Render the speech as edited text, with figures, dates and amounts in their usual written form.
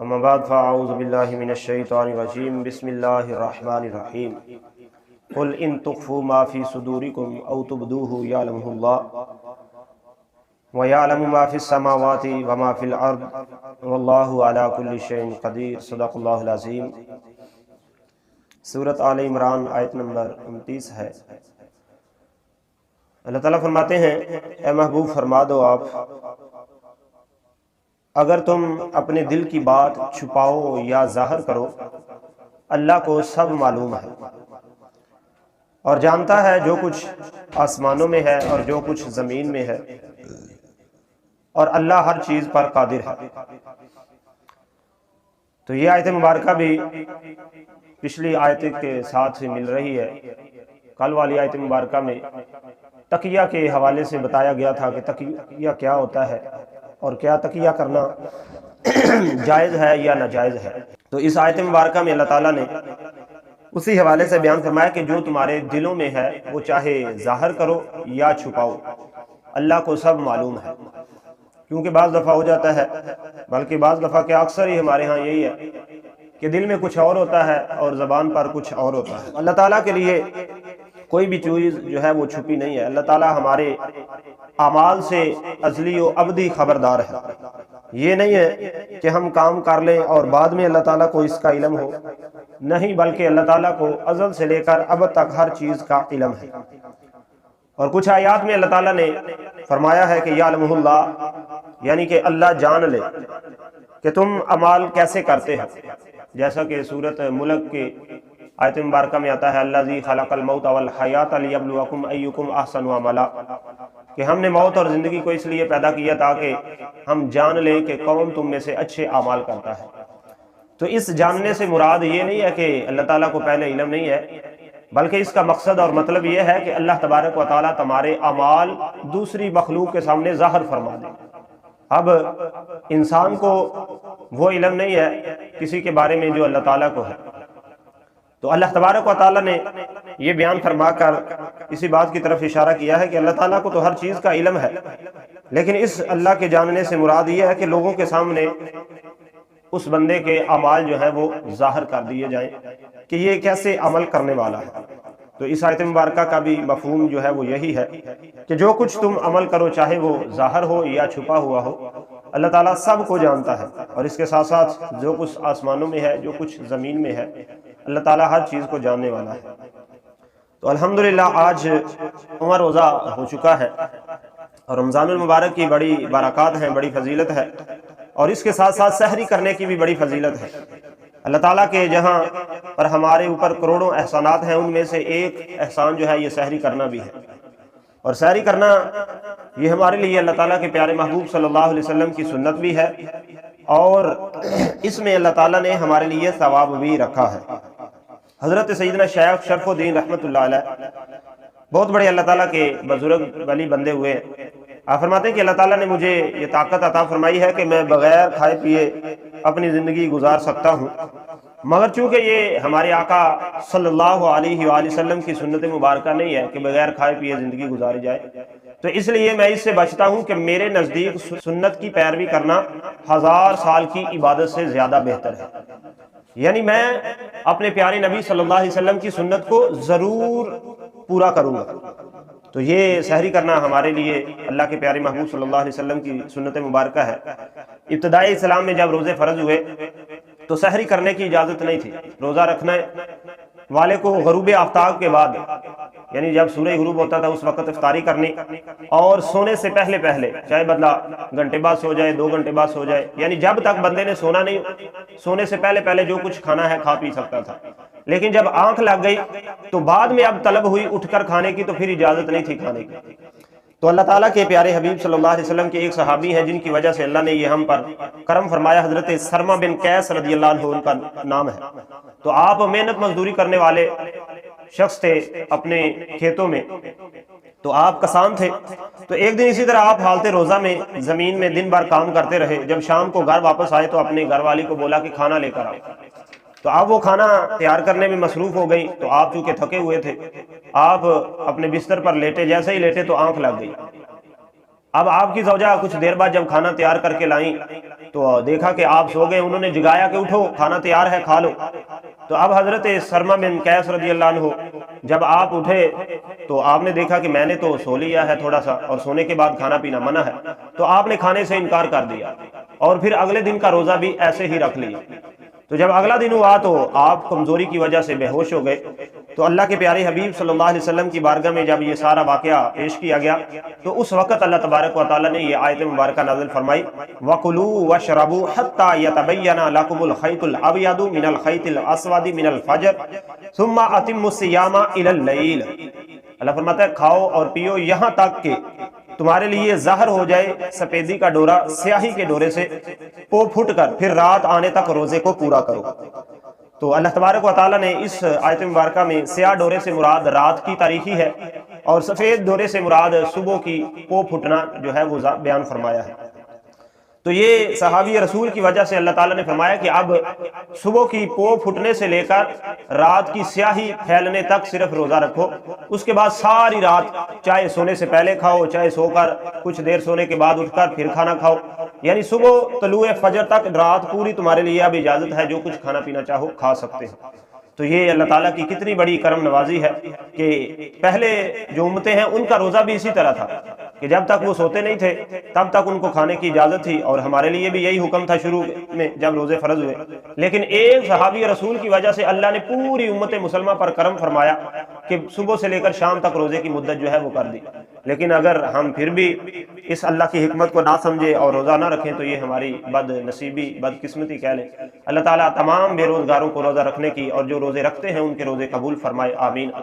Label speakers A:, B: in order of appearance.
A: اما بعد فاعوذ باللہ من الشیطان الرجیم بسم اللہ الرحمن الرحیم قل ان تخفوا ما فی صدورکم او تبدوه یعلمہ اللہ وَيَعْلَمُ مَا فِي السَّمَاوَاتِ وَمَا فِي الْأَرْضِ وَاللَّهُ عَلَى كُلِّ شَيْءٍ قَدِيرٌ صدق اللہ العظیم۔ سورۃ آل عمران آیت نمبر 29 ہے۔ اللہ تعالیٰ فرماتے ہیں اے محبوب فرما دو آپ، اگر تم اپنے دل کی بات چھپاؤ یا ظاہر کرو، اللہ کو سب معلوم ہے اور جانتا ہے جو کچھ آسمانوں میں ہے اور جو کچھ زمین میں ہے، اور اللہ ہر چیز پر قادر ہے۔ تو یہ آیت مبارکہ بھی پچھلی آیت کے ساتھ مل رہی ہے۔ کل والی آیت مبارکہ میں تقیہ کے حوالے سے بتایا گیا تھا کہ تقیہ کیا ہوتا ہے اور کیا تقیہ کرنا جائز ہے یا ناجائز ہے۔ تو اس آیت مبارکہ میں اللہ تعالیٰ نے اسی حوالے سے بیان فرمایا کہ جو تمہارے دلوں میں ہے وہ چاہے ظاہر کرو یا چھپاؤ، اللہ کو سب معلوم ہے۔ کیونکہ بعض دفعہ ہو جاتا ہے، بلکہ بعض دفعہ کیا اکثر ہی ہمارے ہاں یہی ہے کہ دل میں کچھ اور ہوتا ہے اور زبان پر کچھ اور ہوتا ہے۔ اللہ تعالیٰ کے لیے کوئی بھی چیز جو ہے وہ چھپی نہیں ہے۔ اللہ تعالیٰ ہمارے اعمال سے ازلی و ابدی خبردار ہے۔ یہ نہیں ہے کہ ہم کام کر لیں اور بعد میں اللہ تعالیٰ کو اس کا علم ہو، نہیں، بلکہ اللہ تعالیٰ کو ازل سے لے کر اب تک ہر چیز کا علم ہے۔ اور کچھ آیات میں اللہ تعالیٰ نے فرمایا ہے کہ یعلمہ اللہ، یعنی کہ اللہ جان لے کہ تم اعمال کیسے کرتے ہو، جیسا کہ سورۃ ملک کے آیت مبارکہ میں آتا ہے الذی خلق الموت والحیات لیبلوکم ایکم احسن عملا، کہ ہم نے موت اور زندگی کو اس لیے پیدا کیا تاکہ ہم جان لیں کہ کون تم میں سے اچھے اعمال کرتا ہے۔ تو اس جاننے سے مراد یہ نہیں ہے کہ اللہ تعالیٰ کو پہلے علم نہیں ہے، بلکہ اس کا مقصد اور مطلب یہ ہے کہ اللہ تبارک و تعالیٰ تمہارے اعمال دوسری مخلوق کے سامنے ظاہر فرما دے۔ اب انسان کو وہ علم نہیں ہے کسی کے بارے میں جو اللہ تعالیٰ کو ہے۔ تو اللہ تبارک و تعالیٰ نے یہ بیان فرما کر اسی بات کی طرف اشارہ کیا ہے کہ اللہ تعالیٰ کو تو ہر چیز کا علم ہے، لیکن اس اللہ کے جاننے سے مراد یہ ہے کہ لوگوں کے سامنے اس بندے کے اعمال جو ہیں وہ ظاہر کر دیے جائیں کہ یہ کیسے عمل کرنے والا ہے۔ تو اس آیت مبارکہ کا بھی مفہوم جو ہے وہ یہی ہے کہ جو کچھ تم عمل کرو، چاہے وہ ظاہر ہو یا چھپا ہوا ہو، اللہ تعالیٰ سب کو جانتا ہے، اور اس کے ساتھ ساتھ جو کچھ آسمانوں میں ہے، جو کچھ زمین میں ہے، اللہ تعالیٰ ہر چیز کو جاننے والا ہے۔ تو الحمدللہ آج عمر روزہ ہو چکا ہے اور رمضان المبارک کی بڑی برکات ہیں، بڑی فضیلت ہے، اور اس کے ساتھ ساتھ سحری کرنے کی بھی بڑی فضیلت ہے۔ اللہ تعالیٰ کے جہاں پر ہمارے اوپر کروڑوں احسانات ہیں، ان میں سے ایک احسان جو ہے یہ سحری کرنا بھی ہے، اور سحری کرنا یہ ہمارے لیے اللہ تعالیٰ کے پیارے محبوب صلی اللہ علیہ وسلم کی سنت بھی ہے، اور اس میں اللہ تعالیٰ نے ہمارے لیے ثواب بھی رکھا ہے۔ حضرت سیدنا شیخ شرف الدین رحمۃ اللہ علیہ بہت بڑے اللہ تعالیٰ کے بزرگ ولی بندے ہوئے ہیں۔ آپ فرماتے ہیں کہ اللہ تعالیٰ نے مجھے یہ طاقت عطا فرمائی ہے کہ میں بغیر کھائے پیے اپنی زندگی گزار سکتا ہوں، مگر چونکہ یہ ہمارے آقا صلی اللہ علیہ وآلہ وسلم کی سنت مبارکہ نہیں ہے کہ بغیر کھائے پیے زندگی گزاری جائے، تو اس لیے میں اس سے بچتا ہوں کہ میرے نزدیک سنت کی پیروی کرنا 1000 سال کی عبادت سے زیادہ بہتر ہے۔ یعنی میں اپنے پیارے نبی صلی اللہ علیہ وسلم کی سنت کو ضرور پورا کروں گا۔ تو یہ سحری کرنا ہمارے لیے اللہ کے پیارے محبوب صلی اللہ علیہ وسلم کی سنت مبارکہ ہے۔ ابتدائی اسلام میں جب روزے فرض ہوئے تو سحری کرنے کی اجازت نہیں تھی۔ روزہ رکھنے والے کو غروب آفتاب کے بعد، یعنی جب سورج غروب ہوتا تھا اس وقت افطاری کرنی، اور سونے سے پہلے پہلے، چاہے بدلہ گھنٹے بعد سو جائے، 2 گھنٹے بعد سو جائے، یعنی جب تک بندے نے سونا نہیں، سونے سے پہلے پہلے جو کچھ کھانا ہے کھا پی سکتا تھا۔ لیکن جب آنکھ لگ گئی تو بعد میں اب طلب ہوئی اٹھ کر کھانے کی، تو پھر اجازت نہیں تھی کھانے کی۔ تو اللہ تعالیٰ کے پیارے حبیب صلی اللہ علیہ وسلم کے ایک صحابی ہیں جن کی وجہ سے اللہ نے یہ ہم پر کرم فرمایا، حضرت سرما بن قیس رضی اللہ عنہ ان کا نام ہے۔ تو آپ محنت مزدوری کرنے والے شخص تھے اپنے کھیتوں میں، تو آپ کسان تھے۔ تو ایک دن اسی طرح آپ حالت روزہ میں زمین میں دن بھر کام کرتے رہے۔ جب شام کو گھر واپس آئے تو اپنے گھر والی کو بولا کہ کھانا لے کر آؤ۔ تو آپ وہ کھانا تیار کرنے میں مصروف ہو گئی۔ تو آپ چونکہ تھکے ہوئے تھے، آپ اپنے بستر پر لیٹے، جیسے ہی لیٹے تو آنکھ لگ گئی۔ اب آپ کی زوجہ کچھ دیر بعد جب کھانا تیار کر کے لائیں تو دیکھا کہ آپ سو گئے، انہوں نے جگایا کہ اٹھو کھانا تیار ہے کھا لو۔ تو اب حضرت سرما بن قیس رضی اللہ عنہ جب آپ اٹھے تو آپ نے دیکھا کہ میں نے تو سو لیا ہے تھوڑا سا، اور سونے کے بعد کھانا پینا منع ہے، تو آپ نے کھانے سے انکار کر دیا اور پھر اگلے دن کا روزہ بھی ایسے ہی رکھ لیا۔ تو جب اگلا دن ہوا تو آپ کمزوری کی وجہ سے بے ہوش ہو گئے۔ تو اللہ کے پیارے حبیب صلی اللہ علیہ وسلم کی بارگاہ میں جب یہ سارا واقعہ پیش کیا گیا تو اس وقت اللہ تبارک و تعالیٰ نے یہ آیت مبارکہ نازل فرمائی، وَكُلُوا وَاشْرَبُوا حَتَّى يَتَبَيَّنَ لَكُمُ الْخَيْطُ الْأَبْيَضُ مِنَ الْخَيْطِ الْأَسْوَدِ مِنَ الْفَجْرِ ثُمَّ أَتِمُّوا الصِّيَامَ إِلَى اللَّيْلِ۔ اللہ فرماتا ہے کھاؤ اور پیو یہاں تک کہ تمہارے لیے ظاہر ہو جائے سفیدی کا ڈورا سیاہی کے ڈورے سے پو پھٹ کر، پھر رات آنے تک روزے کو پورا کرو۔ تو اللہ تبارک و تعالیٰ نے اس آیت مبارکہ میں سیاہ ڈورے سے مراد رات کی تاریخی ہے اور سفید ڈورے سے مراد صبح کی پو پھٹنا جو ہے وہ بیان فرمایا ہے۔ تو یہ صحابی رسول کی وجہ سے اللہ تعالیٰ نے فرمایا کہ اب صبح کی پو پھٹنے سے لے کر رات کی سیاہی پھیلنے تک صرف روزہ رکھو، اس کے بعد ساری رات چاہے سونے سے پہلے کھاؤ چاہے سو کر کچھ دیر سونے کے بعد اٹھ کر پھر کھانا کھاؤ، یعنی صبح طلوع فجر تک رات پوری تمہارے لیے اب اجازت ہے، جو کچھ کھانا پینا چاہو کھا سکتے ہیں۔ تو یہ اللہ تعالیٰ کی کتنی بڑی کرم نوازی ہے کہ پہلے جو امتیں ہیں ان کا روزہ بھی اسی طرح تھا کہ جب تک وہ سوتے نہیں تھے تب تک ان کو کھانے کی اجازت تھی، اور ہمارے لیے بھی یہی حکم تھا شروع میں جب روزے فرض ہوئے، لیکن ایک صحابی رسول کی وجہ سے اللہ نے پوری امت مسلمہ پر کرم فرمایا کہ صبح سے لے کر شام تک روزے کی مدت جو ہے وہ کر دی۔ لیکن اگر ہم پھر بھی اس اللہ کی حکمت کو نہ سمجھے اور روزہ نہ رکھیں تو یہ ہماری بد نصیبی بد قسمتی کہہ لیں۔ اللہ تعالیٰ تمام بے روزگاروں کو روزہ رکھنے کی اور جو روزے رکھتے ہیں ان کے روزے قبول فرمائے، آمین۔